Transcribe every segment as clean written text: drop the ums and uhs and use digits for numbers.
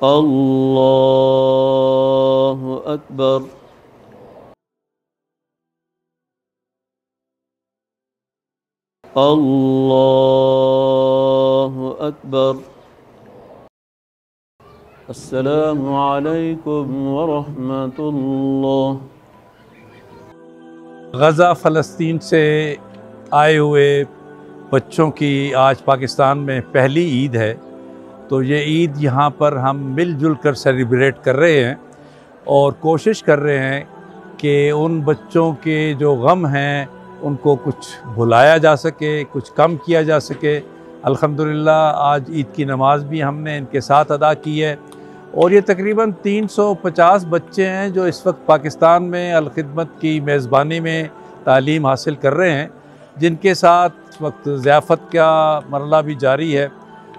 अल्लाहु अकबर। अल्लाहु अकबर। अस्सलामु अलैकुम व रहमतुल्लाह। गज़ा फ़लस्तीन से आए हुए बच्चों की आज पाकिस्तान में पहली ईद है, तो ये ईद यहाँ पर हम मिलजुल कर सेलिब्रेट कर रहे हैं और कोशिश कर रहे हैं कि उन बच्चों के जो गम हैं उनको कुछ भुलाया जा सके, कुछ कम किया जा सके। अल्हम्दुलिल्लाह आज ईद की नमाज़ भी हमने इनके साथ अदा की है और ये तकरीबन 350 बच्चे हैं जो इस वक्त पाकिस्तान में अल-खिदमत की मेज़बानी में तालीम हासिल कर रहे हैं, जिनके साथ इस वक्त ज़ियाफ़त का मरला भी जारी है।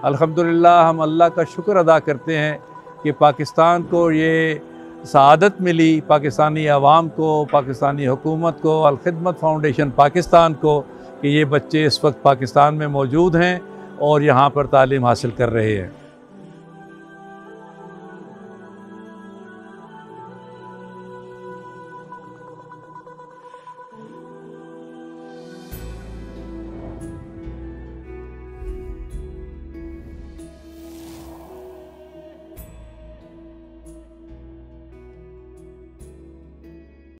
अल्हम्दुलिल्लाह हम अल्लाह का शुक्र अदा करते हैं कि पाकिस्तान को ये सआदत मिली, पाकिस्तानी अवाम को, पाकिस्तानी हुकूमत को, अल-खिदमत फ़ाउंडेशन पाकिस्तान को, कि ये बच्चे इस वक्त पाकिस्तान में मौजूद हैं और यहाँ पर तालीम हासिल कर रहे हैं।